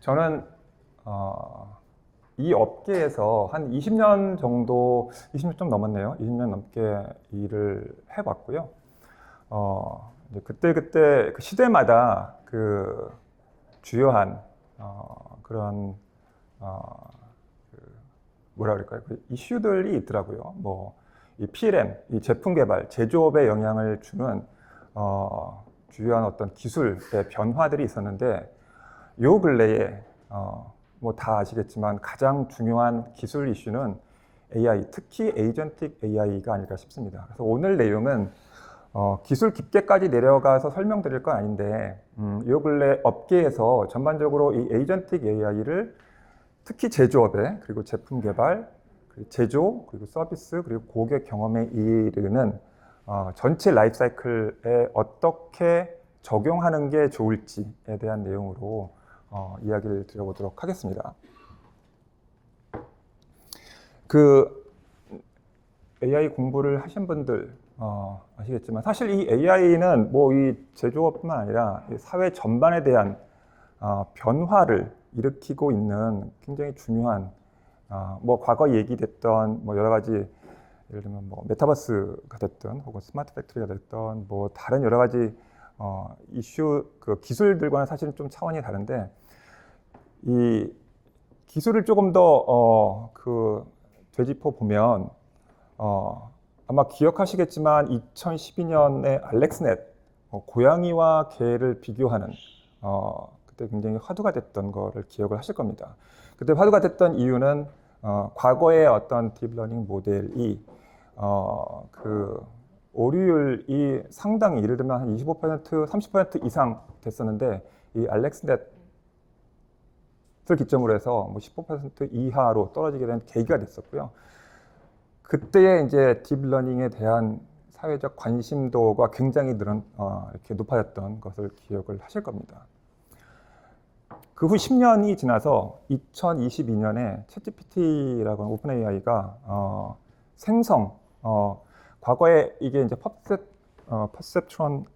저는 이 업계에서 한 20년 정도, 20년 좀 넘었네요. 20년 넘게 일을 해봤고요. 이제 그때 그 시대마다 그 주요한 그런 뭐라 그럴까요? 그 이슈들이 있더라고요. 뭐 이 PLM, 이 제품 개발, 제조업에 영향을 주는 주요한 어떤 기술의 변화들이 있었는데, 요 근래에 뭐 다 아시겠지만 가장 중요한 기술 이슈는 AI, 특히 에이전틱 AI가 아닐까 싶습니다. 그래서 오늘 내용은 기술 깊게까지 내려가서 설명드릴 건 아닌데, 요 근래 업계에서 전반적으로 이 에이전틱 AI를 특히 제조업에, 그리고 제품 개발, 그리고 제조, 그리고 서비스, 그리고 고객 경험에 이르는 전체 라이프 사이클에 어떻게 적용하는 게 좋을지에 대한 내용으로 이야기를 드려보도록 하겠습니다. 그 AI 공부를 하신 분들 아시겠지만, 사실 이 AI는 뭐 이 제조업뿐만 아니라 이 사회 전반에 대한 변화를 일으키고 있는 굉장히 중요한 뭐 과거 얘기됐던 뭐 여러 가지, 예를 들면 뭐 메타버스가 됐든 혹은 스마트 팩토리가 됐든 뭐 다른 여러 가지 이슈, 그 기술들과는 사실은 좀 차원이 다른데, 이 기술을 조금 더 되짚어 보면 아마 기억하시겠지만 2012년에 알렉스넷, 고양이와 개를 비교하는 그때 굉장히 화두가 됐던 거를 기억을 하실 겁니다. 그때 화두가 됐던 이유는 과거의 어떤 딥러닝 모델이 그 오류율이 상당히, 예를 들면 한 25%, 30% 이상 됐었는데, 이 알렉스넷을 기점으로 해서 뭐 15% 이하로 떨어지게 된 계기가 됐었고요. 그때의 이제 딥러닝에 대한 사회적 관심도가 굉장히 이렇게 높아졌던 것을 기억을 하실 겁니다. 그 후 10년이 지나서 2022년에 챗GPT라고 하는 오픈 AI가 생성, 과거에 이게 이제 퍼셉션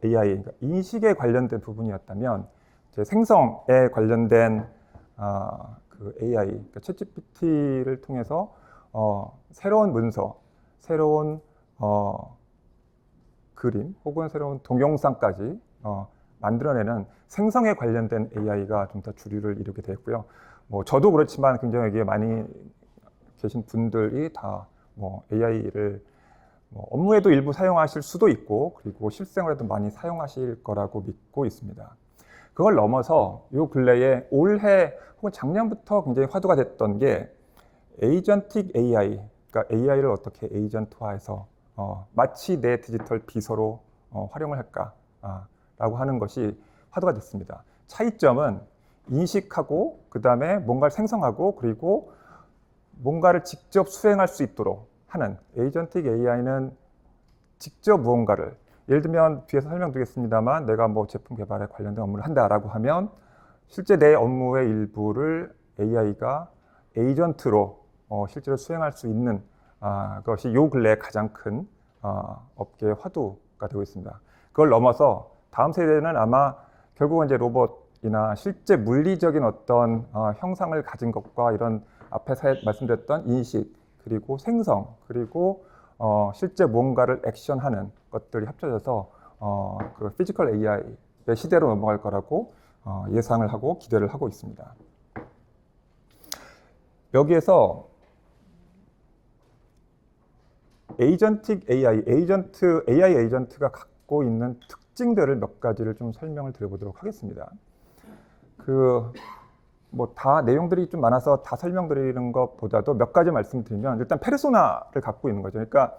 AI, 그러니까 인식에 관련된 부분이었다면, 이제 생성에 관련된 그 AI, 그러니까 챗GPT를 통해서 새로운 문서, 새로운 그림, 혹은 새로운 동영상까지 만들어내는 생성에 관련된 AI가 좀 더 주류를 이루게 되었고요. 뭐 저도 그렇지만 굉장히 여기에 많이 계신 분들이 다 뭐 AI를 뭐 업무에도 일부 사용하실 수도 있고, 그리고 실생활에도 많이 사용하실 거라고 믿고 있습니다. 그걸 넘어서 요 근래에 올해 혹은 작년부터 굉장히 화두가 됐던 게 에이전틱 AI, 그러니까 AI를 어떻게 에이전트화해서 마치 내 디지털 비서로 활용을 할까라고 하는 것이 화두가 됐습니다. 차이점은 인식하고, 그 다음에 뭔가를 생성하고, 그리고 뭔가를 직접 수행할 수 있도록 하는, 에이전틱 AI는 직접 무언가를, 예를 들면 뒤에서 설명드리겠습니다만, 내가 뭐 제품 개발에 관련된 업무를 한다라고 하면 실제 내 업무의 일부를 AI가 에이전트로 실제로 수행할 수 있는 것이 요 근래 가장 큰 업계의 화두가 되고 있습니다. 그걸 넘어서 다음 세대는 아마 결국은 이제 로봇이나 실제 물리적인 어떤 형상을 가진 것과, 이런 앞에 말씀드렸던 인식, 그리고 생성, 그리고 실제 뭔가를 액션하는 것들이 합쳐져서 그 피지컬 AI의 시대로 넘어갈 거라고 예상을 하고 기대를 하고 있습니다. 여기에서 에이전틱 AI, AI 에이전트가 갖고 있는 특징들을 몇 가지를 좀 설명을 드려보도록 하겠습니다. 뭐 다 내용들이 좀 많아서 다 설명드리는 것보다도 몇 가지 말씀드리면, 일단 페르소나를 갖고 있는 거죠. 그러니까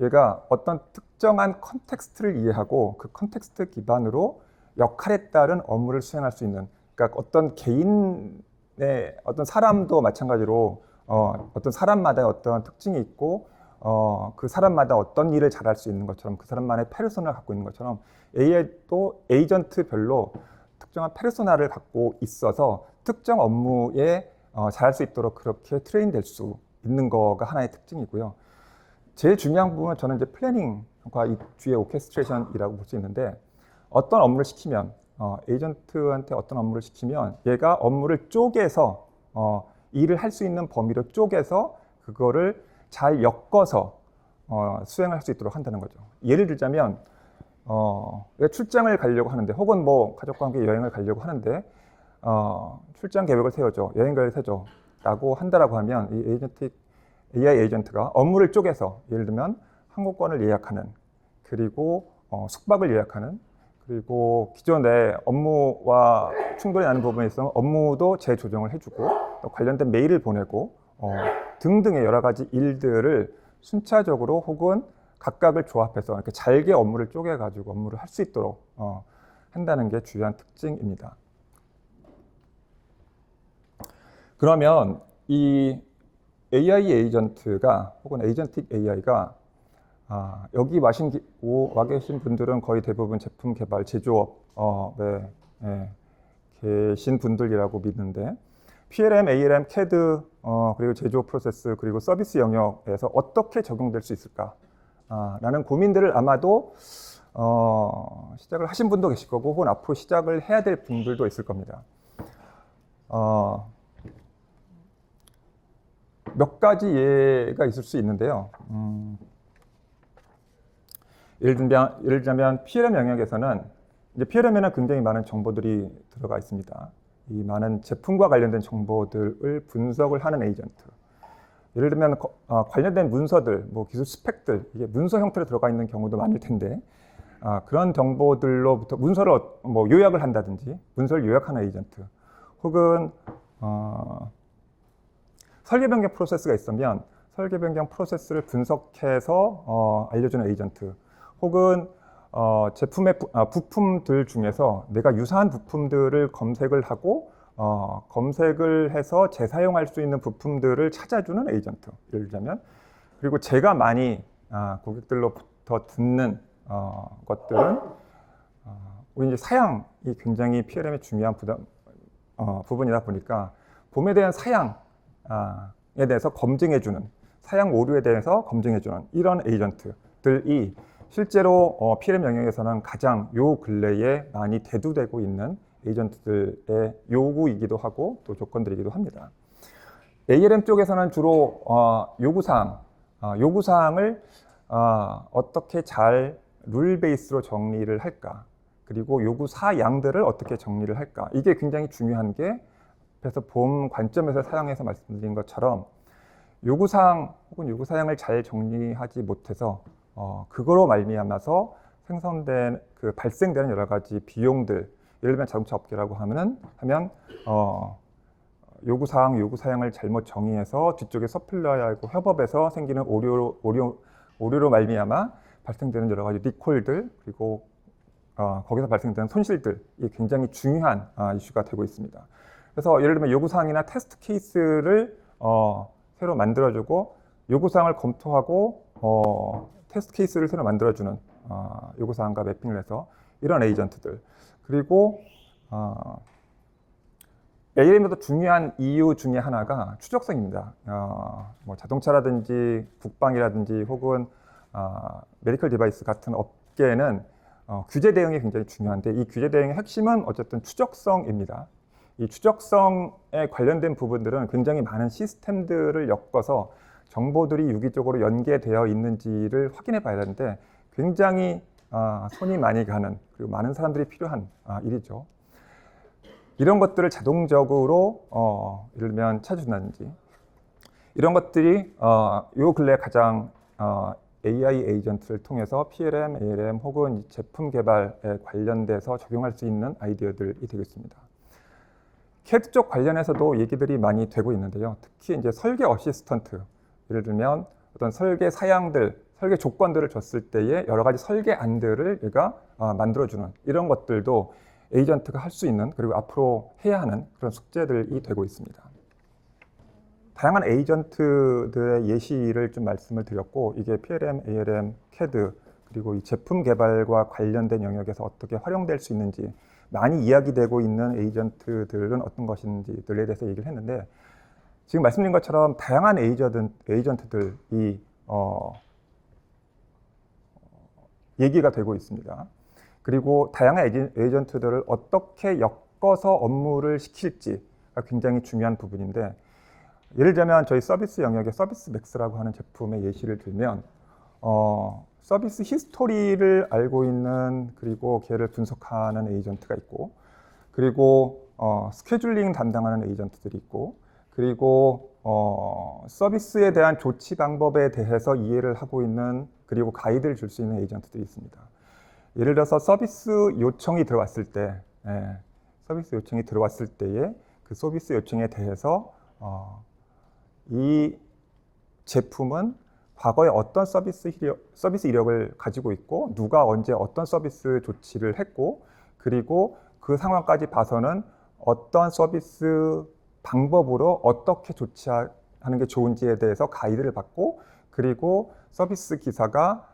얘가 어떤 특정한 컨텍스트를 이해하고, 그 컨텍스트 기반으로 역할에 따른 업무를 수행할 수 있는, 그러니까 어떤 개인의 어떤 사람도 마찬가지로 어떤 사람마다 어떤 특징이 있고, 그 사람마다 어떤 일을 잘할 수 있는 것처럼, 그 사람만의 페르소나를 갖고 있는 것처럼, AI도 에이전트별로 특정한 페르소나를 갖고 있어서 특정 업무에 잘할 수 있도록 그렇게 트레인될 수 있는 거가 하나의 특징이고요. 제일 중요한 부분은 저는 이제 플래닝과 이 뒤에 오케스트레이션이라고 볼 수 있는데, 어떤 업무를 시키면 에이전트한테 어떤 업무를 시키면 얘가 업무를 쪼개서 일을 할 수 있는 범위로 쪼개서 그거를 잘 엮어서 수행할 수 있도록 한다는 거죠. 예를 들자면 얘가 출장을 가려고 하는데 혹은 뭐 가족과 함께 여행을 가려고 하는데 출장 계획을 세워줘, 여행 계획을 세워줘 라고 한다라고 하면 이 AI 에이전트가 업무를 쪼개서 예를 들면 항공권을 예약하는, 그리고 숙박을 예약하는, 그리고 기존에 업무와 충돌이 나는 부분에 있어서 업무도 재조정을 해주고 또 관련된 메일을 보내고 등등의 여러 가지 일들을 순차적으로 혹은 각각을 조합해서 이렇게 잘게 업무를 쪼개가지고 업무를 할 수 있도록 한다는 게 주요한 특징입니다. 그러면 이 AI 에이전트가 혹은 에이전틱 AI가 여기 와 계신 분들은 거의 대부분 제품 개발, 제조업에 계신 분들이라고 믿는데 PLM, ALM, CAD 그리고 제조 프로세스 그리고 서비스 영역에서 어떻게 적용될 수 있을까? 라는 고민들을 아마도 시작을 하신 분도 계실 거고 혹은 앞으로 시작을 해야 될 분들도 있을 겁니다. 몇 가지 예가 있을 수 있는데요. 예를 들자면 PLM 영역에서는 이제 PLM에는 굉장히 많은 정보들이 들어가 있습니다. 이 많은 제품과 관련된 정보들을 분석을 하는 에이전트. 예를 들면 관련된 문서들, 뭐 기술 스펙들, 이게 문서 형태로 들어가 있는 경우도 많을 텐데 그런 정보들로부터 문서를 뭐 요약을 한다든지 문서를 요약하는 에이전트, 혹은 설계 변경 프로세스가 있으면 설계 변경 프로세스를 분석해서 알려주는 에이전트, 혹은 제품의 부품들 중에서 내가 유사한 부품들을 검색을 하고 검색을 해서 재사용할 수 있는 부품들을 찾아주는 에이전트, 예를 들자면. 그리고 제가 많이 고객들로부터 듣는 것들은 우리 이제 사양이 굉장히 PLM의 중요한 부분이다 보니까 봄에 대한 사양에 대해서 검증해주는, 사양 오류에 대해서 검증해주는 이런 에이전트들이 실제로 PLM 영역에서는 가장 요 근래에 많이 대두되고 있는 에이전트들의 요구이기도 하고 또 조건들이기도 합니다. ALM 쪽에서는 주로 요구사항을 어떻게 잘 룰 베이스로 정리를 할까, 그리고 요구사양들을 어떻게 정리를 할까, 이게 굉장히 중요한 게, 그래서 본 관점에서 사용해서 말씀드린 것처럼 요구사항 혹은 요구사양을 잘 정리하지 못해서 그거로 말미암아서 발생되는 여러 가지 비용들, 예를 들면 자동차 업계라고 하면 요구사항, 요구사양을 잘못 정의해서 뒤쪽에 서플라이하고 협업해서 생기는 오류로 말미암아 발생되는 여러 가지 리콜들, 그리고 거기서 발생되는 손실들이 굉장히 중요한 이슈가 되고 있습니다. 그래서 예를 들면 요구사항이나 테스트 케이스를 새로 만들어주고 요구사항을 검토하고 테스트 케이스를 새로 만들어주는 요구사항과 매핑을 해서 이런 에이전트들, 그리고 ALM에도 중요한 이유 중에 하나가 추적성입니다. 뭐 자동차라든지 국방이라든지 혹은 메디컬 디바이스 같은 업계는 규제 대응이 굉장히 중요한데 이 규제 대응의 핵심은 어쨌든 추적성입니다. 이 추적성에 관련된 부분들은 굉장히 많은 시스템들을 엮어서 정보들이 유기적으로 연계되어 있는지를 확인해 봐야 되는데 굉장히 손이 많이 가는, 그리고 많은 사람들이 필요한 일이죠. 이런 것들을 자동적으로 예를 들면 찾아준다든지 이런 것들이 요 근래 가장 AI 에이전트를 통해서 PLM, ALM 혹은 제품 개발에 관련돼서 적용할 수 있는 아이디어들이 되겠습니다. CAD 쪽 관련해서도 얘기들이 많이 되고 있는데요. 특히 이제 설계 어시스턴트, 예를 들면 어떤 설계 사양들, 설계 조건들을 줬을 때의 여러 가지 설계안들을 얘가 만들어주는 이런 것들도 에이전트가 할 수 있는, 그리고 앞으로 해야 하는 그런 숙제들이 되고 있습니다. 다양한 에이전트들의 예시를 좀 말씀을 드렸고, 이게 PLM, ALM, CAD, 그리고 이 제품 개발과 관련된 영역에서 어떻게 활용될 수 있는지, 많이 이야기되고 있는 에이전트들은 어떤 것인지들에 대해서 얘기를 했는데, 지금 말씀드린 것처럼 다양한 얘기가 되고 있습니다. 그리고 다양한 에이전트들을 어떻게 엮어서 업무를 시킬지가 굉장히 중요한 부분인데, 예를 들면 저희 서비스 영역에 서비스 맥스라고 하는 제품의 예시를 들면 서비스 히스토리를 알고 있는, 그리고 걔를 분석하는 에이전트가 있고, 그리고 스케줄링 담당하는 에이전트들이 있고, 그리고 서비스에 대한 조치 방법에 대해서 이해를 하고 있는, 그리고 가이드를 줄 수 있는 에이전트들이 있습니다. 예를 들어서 서비스 요청이 들어왔을 때, 서비스 요청이 들어왔을 때에 그 서비스 요청에 대해서 이 제품은 과거에 어떤 서비스 이력을 가지고 있고, 누가 언제 어떤 서비스 조치를 했고, 그리고 그 상황까지 봐서는 어떤 서비스 방법으로 어떻게 조치하는 게 좋은지에 대해서 가이드를 받고, 그리고 서비스 기사가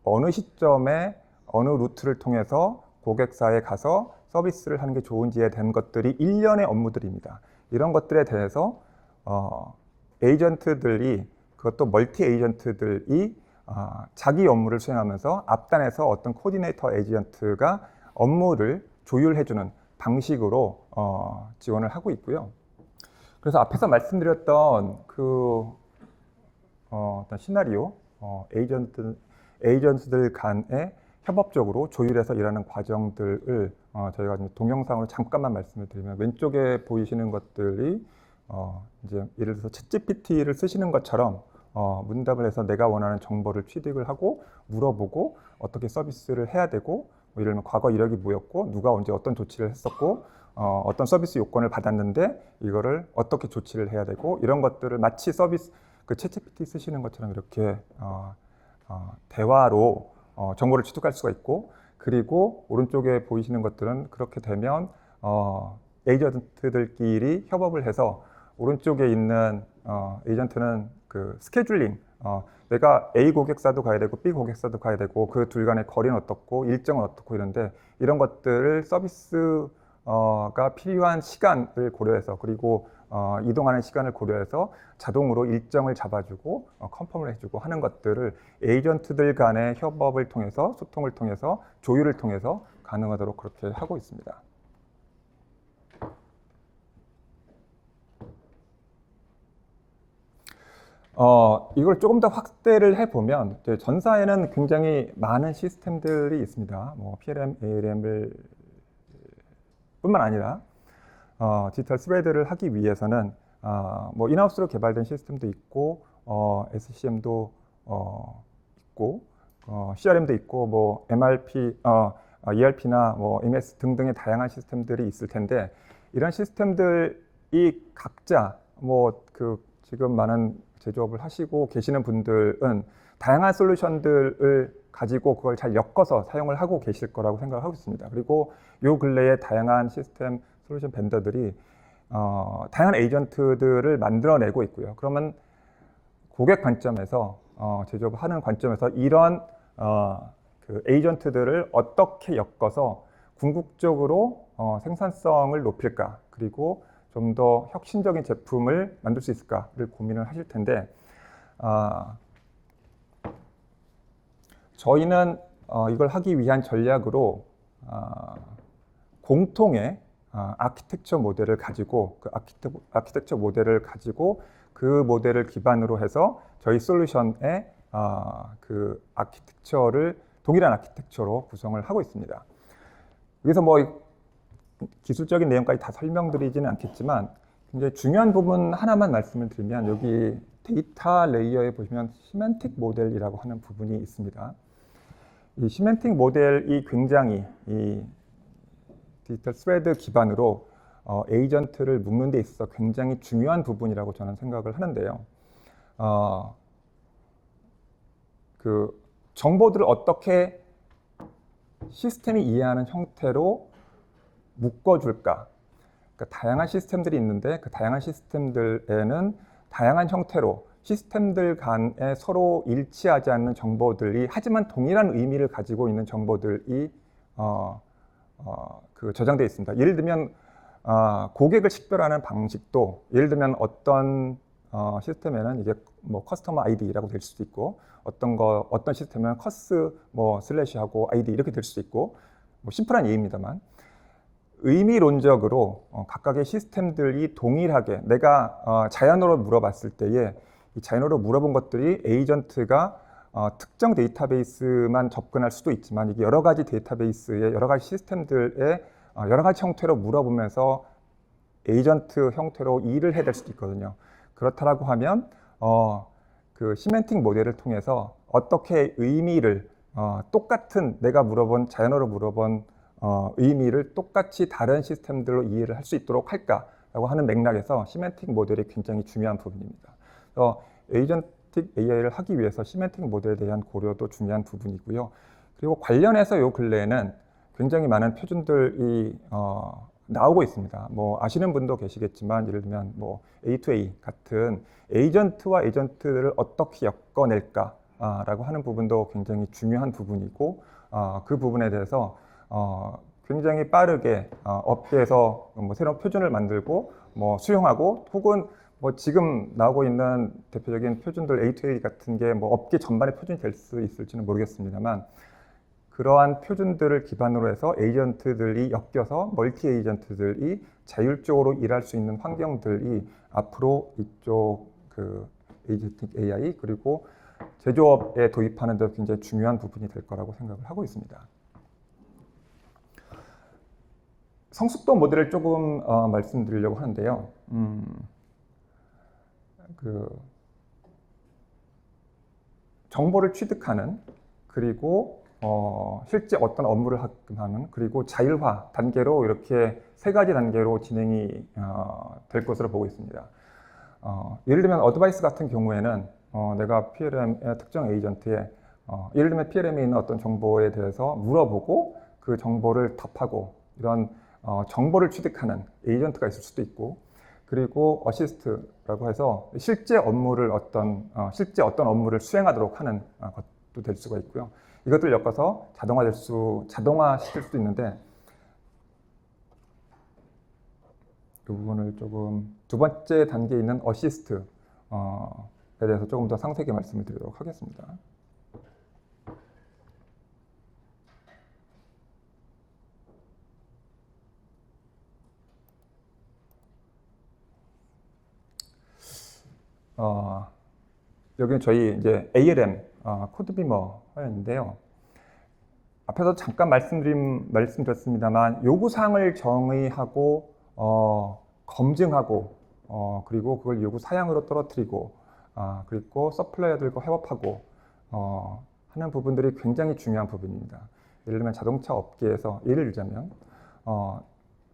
어느 시점에 어느 루트를 통해서 고객사에 가서 서비스를 하는 게 좋은지에 대한 것들이 일련의 업무들입니다. 이런 것들에 대해서 에이전트들이, 그것도 멀티 에이전트들이 자기 업무를 수행하면서 앞단에서 어떤 코디네이터 에이전트가 업무를 조율해주는 방식으로 지원을 하고 있고요. 그래서 앞에서 말씀드렸던 어떤 시나리오, 에이전트들 간의 협업적으로 조율해서 일하는 과정들을 저희가 동영상으로 잠깐만 말씀을 드리면, 왼쪽에 보이시는 것들이 이제 예를 들어서 챗GPT를 쓰시는 것처럼 문답을 해서 내가 원하는 정보를 취득을 하고 물어보고 어떻게 서비스를 해야 되고, 뭐 예를 들면 과거 이력이 뭐였고, 누가 언제 어떤 조치를 했었고, 어떤 서비스 요건을 받았는데 이거를 어떻게 조치를 해야 되고, 이런 것들을 마치 서비스 그 챗GPT 쓰시는 것처럼 이렇게 대화로 정보를 취득할 수가 있고, 그리고 오른쪽에 보이시는 것들은 그렇게 되면 에이전트들끼리 협업을 해서, 오른쪽에 있는 에이전트는 그 스케줄링, 내가 A 고객사도 가야 되고 B 고객사도 가야 되고, 그 둘 간의 거리는 어떻고 일정은 어떻고 이런데, 이런 것들을 서비스가 필요한 시간을 고려해서, 그리고 이동하는 시간을 고려해서 자동으로 일정을 잡아주고 컨펌을 해주고 하는 것들을 에이전트들 간의 협업을 통해서, 소통을 통해서, 조율을 통해서 가능하도록 그렇게 하고 있습니다. 이걸 조금 더 확대를 해보면, 전사에는 굉장히 많은 시스템들이 있습니다. 뭐 PLM, ALM을 뿐만 아니라 디지털 스레드를 하기 위해서는 뭐 인하우스로 개발된 시스템도 있고, SCM도 있고, CRM도 있고, 뭐 MRP, ERP나 뭐 MS 등등의 다양한 시스템들이 있을 텐데, 이런 시스템들이 각자 지금 많은 제조업을 하시고 계시는 분들은 다양한 솔루션들을 가지고 그걸 잘 엮어서 사용을 하고 계실 거라고 생각을 하고 있습니다. 그리고 요 근래에 다양한 시스템 솔루션 벤더들이 다양한 에이전트들을 만들어내고 있고요. 그러면 고객 관점에서, 제조업을 하는 관점에서 이런 그 에이전트들을 어떻게 엮어서 궁극적으로 생산성을 높일까, 그리고 좀 더 혁신적인 제품을 만들 수 있을까를 고민을 하실 텐데, 저희는 이걸 하기 위한 전략으로 공통의 아키텍처 모델을 가지고, 아키텍처 모델을 가지고 그 모델을 기반으로 해서 저희 솔루션의 그 아키텍처를 동일한 아키텍처로 구성을 하고 있습니다. 여기서 뭐 기술적인 내용까지 다 설명드리지는 않겠지만, 굉장히 중요한 부분 하나만 말씀을 드리면, 여기 데이터 레이어에 보시면 시멘틱 모델이라고 하는 부분이 있습니다. 이 시멘틱 모델이 굉장히 이 디지털 스레드 기반으로 에이전트를 묶는 데 있어서 굉장히 중요한 부분이라고 저는 생각을 하는데요. 그 정보들을 어떻게 시스템이 이해하는 형태로 묶어줄까? 그러니까 다양한 시스템들이 있는데, 그 다양한 시스템들에는 다양한 형태로 시스템들 간에 서로 일치하지 않는 정보들이, 하지만 동일한 의미를 가지고 있는 정보들이 저장되어 있습니다. 예를 들면 고객을 식별하는 방식도, 예를 들면 어떤 시스템에는 이게 뭐 커스터머 아이디라고 될 수도 있고, 어떤 시스템에는 커스 뭐 슬래시하고 아이디 이렇게 될 수도 있고, 뭐 심플한 예입니다만 의미론적으로 각각의 시스템들이 동일하게 내가 자연어로 물어봤을 때에 이 자연어로 물어본 것들이 에이전트가 특정 데이터베이스만 접근할 수도 있지만 이게 여러 가지 데이터베이스의 여러 가지 시스템들의 여러 가지 형태로 물어보면서 에이전트 형태로 일을 해야 될 수도 있거든요. 그렇다라고 하면 그 시멘틱 모델을 통해서 어떻게 의미를 똑같은 내가 물어본 자연어로 물어본 의미를 똑같이 다른 시스템들로 이해를 할 수 있도록 할까라고 하는 맥락에서 시멘틱 모델이 굉장히 중요한 부분입니다. 그래서 에이전틱 AI를 하기 위해서 시멘틱 모델에 대한 고려도 중요한 부분이고요. 그리고 관련해서 요 근래에는 굉장히 많은 표준들이 나오고 있습니다. 뭐 아시는 분도 계시겠지만 예를 들면 뭐 A2A 같은 에이전트와 에이전트를 어떻게 엮어낼까라고 하는 부분도 굉장히 중요한 부분이고 그 부분에 대해서 굉장히 빠르게 업계에서 뭐 새로운 표준을 만들고 뭐 수용하고 혹은 뭐 지금 나오고 있는 대표적인 표준들 A2A 같은 게 뭐 업계 전반의 표준이 될 수 있을지는 모르겠습니다만 그러한 표준들을 기반으로 해서 에이전트들이 엮여서 멀티 에이전트들이 자율적으로 일할 수 있는 환경들이 앞으로 이쪽 그 에이전틱 AI 그리고 제조업에 도입하는 데 굉장히 중요한 부분이 될 거라고 생각을 하고 있습니다. 성숙도 모델을 조금 말씀드리려고 하는데요. 그 정보를 취득하는 그리고 실제 어떤 업무를 하는 그리고 자율화 단계로 이렇게 세 가지 단계로 진행이 될 것으로 보고 있습니다. 예를 들면 어드바이스 같은 경우에는 내가 PLM의 특정 에이전트에 예를 들면 PLM에 있는 어떤 정보에 대해서 물어보고 그 정보를 답하고 이런 정보를 취득하는 에이전트가 있을 수도 있고 그리고 어시스트라고 해서 실제 업무를 실제 어떤 업무를 수행하도록 하는 것도 될 수가 있고요. 이것들을 엮어서 자동화시킬 수도 있는데 이 부분을 조금 두 번째 단계에 있는 어시스트에 대해서 조금 더 상세하게 말씀을 드리도록 하겠습니다. 여기는 저희 이제 ALM 코드비머 화면인데요. 앞에서 잠깐 말씀드렸습니다만 요구사항을 정의하고 검증하고 그리고 그걸 요구 사양으로 떨어뜨리고 그리고 서플라이어들과 협업하고 하는 부분들이 굉장히 중요한 부분입니다. 예를 들면 자동차 업계에서 예를 들자면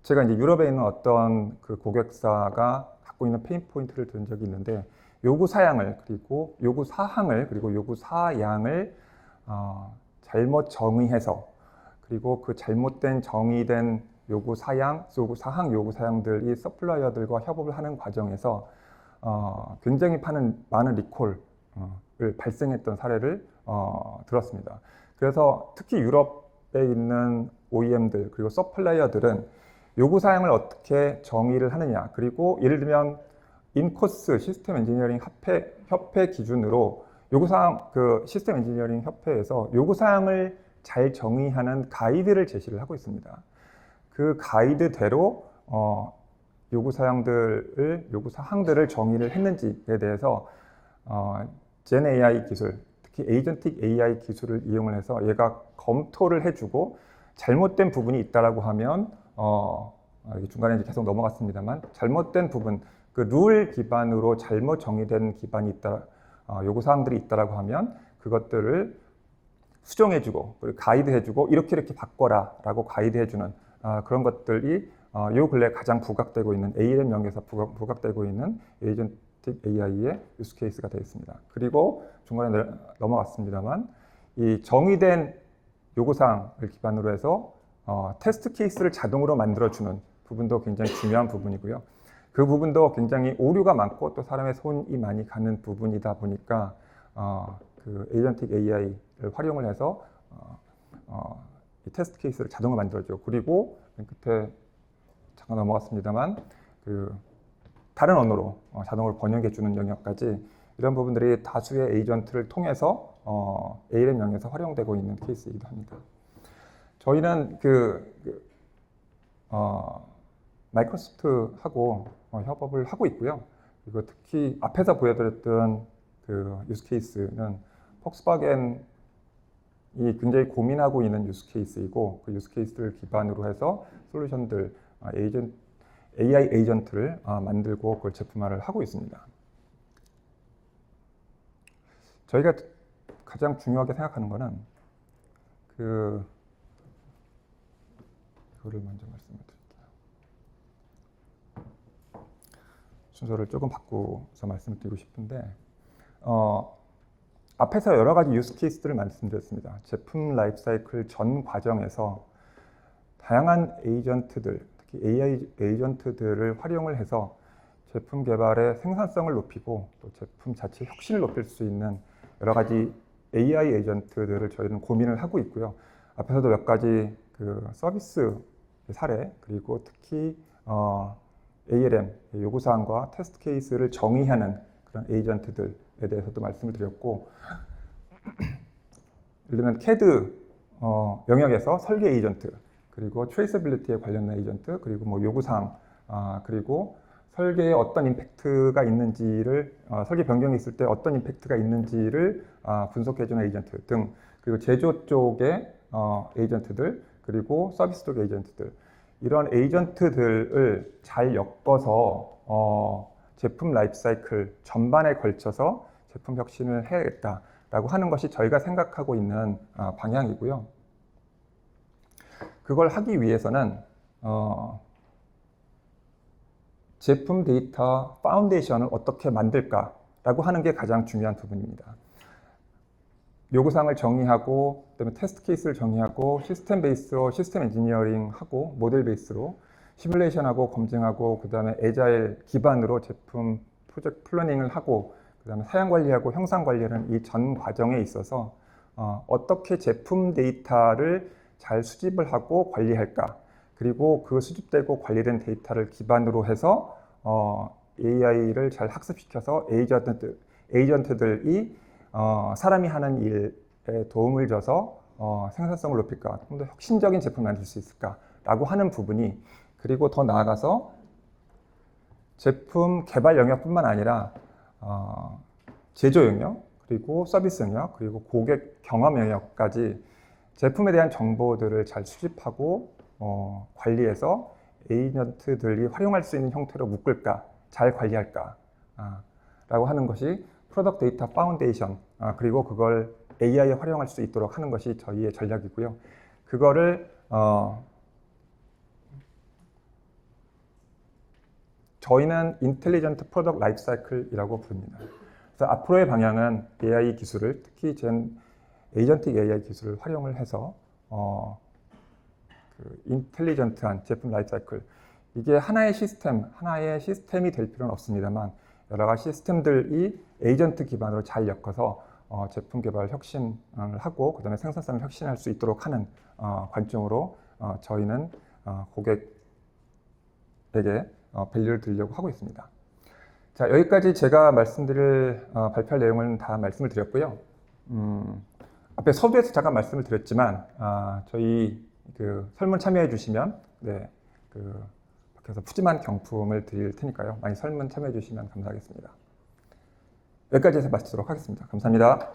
제가 이제 유럽에 있는 어떤 그 고객사가 갖고 있는 페인 포인트를 들은 적이 있는데 요구 사양을 그리고 요구 사항을 그리고 요구 사양을 잘못 정의해서 그리고 그 잘못된 정의된 요구 사양, 요구 사항, 요구 사양들이 서플라이어들과 협업을 하는 과정에서 굉장히 많은 리콜을 발생했던 사례를 들었습니다. 그래서 특히 유럽에 있는 OEM들 그리고 서플라이어들은 요구 사양을 어떻게 정의를 하느냐 그리고 예를 들면 인코스 시스템 엔지니어링 협회 기준으로 요구사항 그 시스템 엔지니어링 협회에서 요구사항을 잘 정의하는 가이드를 제시를 하고 있습니다. 그 가이드대로 요구사항들을 정의를 했는지에 대해서 젠 AI 기술, 특히 에이전틱 AI 기술을 이용을 해서 얘가 검토를 해주고 잘못된 부분이 있다라고 하면 중간에 계속 넘어갔습니다만 잘못된 부분 그 룰 기반으로 잘못 정의된 기반이 있다, 요구사항들이 있다라고 하면 그것들을 수정해주고 그리고 가이드해주고 이렇게 바꿔라라고 가이드해주는 그런 것들이 요 근래 가장 부각되고 있는 ALM 영역에서 부각되고 있는 에이전틱 AI의 유스 케이스가 되어 있습니다. 그리고 중간에 넘어갔습니다만 이 정의된 요구사항을 기반으로 해서 테스트 케이스를 자동으로 만들어주는 부분도 굉장히 중요한 부분이고요. 그 부분도 굉장히 오류가 많고 또 사람의 손이 많이 가는 부분이다 보니까 그 에이전틱 AI를 활용을 해서 이 테스트 케이스를 자동으로 만들어줘. 그리고 맨 끝에 잠깐 넘어갔습니다만 그 다른 언어로 자동으로 번역해주는 영역까지 이런 부분들이 다수의 에이전트를 통해서 ALM 영역에서 활용되고 있는 케이스이기도 합니다. 저희는 마이크로소프트하고 협업을 하고 있고요. 그리고 특히 앞에서 보여드렸던 그 유스케이스는 폭스바겐이 굉장히 고민하고 있는 유스케이스이고, 그 유스케이스를 기반으로 해서 솔루션들, AI 에이전트를 만들고 그걸 제품화를 하고 있습니다. 저희가 가장 중요하게 생각하는 것은 그거를 먼저 말씀을 드릴게요. 순서를 조금 바꾸서 말씀을 드리고 싶은데, 앞에서 여러 가지 유스 케이스들을 말씀드렸습니다. 제품 라이프사이클 전 과정에서 다양한 에이전트들, 특히 AI 에이전트들을 활용을 해서 제품 개발의 생산성을 높이고 또 제품 자체 혁신을 높일 수 있는 여러 가지 AI 에이전트들을 저희는 고민을 하고 있고요. 앞에서도 몇 가지 그 서비스 사례, 그리고 특히 ALM, 요구사항과 테스트 케이스를 정의하는 그런 에이전트들에 대해서도 말씀을 드렸고, 예를 들면 CAD 영역에서 설계 에이전트, 그리고 트레이서빌리티에 관련된 에이전트, 그리고 뭐 요구사항, 그리고 설계에 어떤 임팩트가 있는지를, 설계 변경이 있을 때 어떤 임팩트가 있는지를 분석해주는 에이전트 등, 그리고 제조 쪽의 에이전트들, 그리고 서비스 쪽 에이전트들, 이런 에이전트들을 잘 엮어서 제품 라이프사이클 전반에 걸쳐서 제품 혁신을 해야겠다라고 하는 것이 저희가 생각하고 있는 방향이고요. 그걸 하기 위해서는 제품 데이터 파운데이션을 어떻게 만들까라고 하는 게 가장 중요한 부분입니다. 요구사항을 정의하고, 그다음에 테스트 케이스를 정의하고, 시스템 베이스로 시스템 엔지니어링하고, 모델 베이스로 시뮬레이션하고 검증하고, 그다음에 애자일 기반으로 제품 프로젝트 플래닝을 하고, 그다음에 사양 관리하고 형상 관리하는 이 전 과정에 있어서 어떻게 제품 데이터를 잘 수집을 하고 관리할까, 그리고 그 수집되고 관리된 데이터를 기반으로 해서 AI를 잘 학습시켜서 에이전트들이 사람이 하는 일에 도움을 줘서 생산성을 높일까, 좀 더 혁신적인 제품을 만들 수 있을까라고 하는 부분이, 그리고 더 나아가서 제품 개발 영역뿐만 아니라 제조 영역, 그리고 서비스 영역, 그리고 고객 경험 영역까지 제품에 대한 정보들을 잘 수집하고 관리해서 에이전트들이 활용할 수 있는 형태로 묶을까, 잘 관리할까 라고 하는 것이 프로덕트 데이터 파운데이션, 그리고 그걸 AI에 활용할 수 있도록 하는 것이 저희의 전략이고요. 그거를 저희는 인텔리전트 프로덕트 라이프사이클이라고 부릅니다. 그래서 앞으로의 방향은 AI 기술을, 특히 에이전틱 AI 기술을 활용을 해서 그 인텔리전트한 제품 라이프사이클, 이게 하나의 시스템이 될 필요는 없습니다만 여러 가지 시스템들이 에이전트 기반으로 잘 엮어서 제품 개발 혁신을 하고, 그다음에 생산성을 혁신할 수 있도록 하는 관점으로 저희는 고객에게 밸류를 드리려고 하고 있습니다. 자, 여기까지 제가 발표할 내용은 다 말씀을 드렸고요. 앞에 서두에서 잠깐 말씀을 드렸지만 저희 그 설문 참여해 주시면 밖에서 푸짐한 경품을 드릴 테니까요. 많이 설문 참여해 주시면 감사하겠습니다. 여기까지 해서 마치도록 하겠습니다. 감사합니다.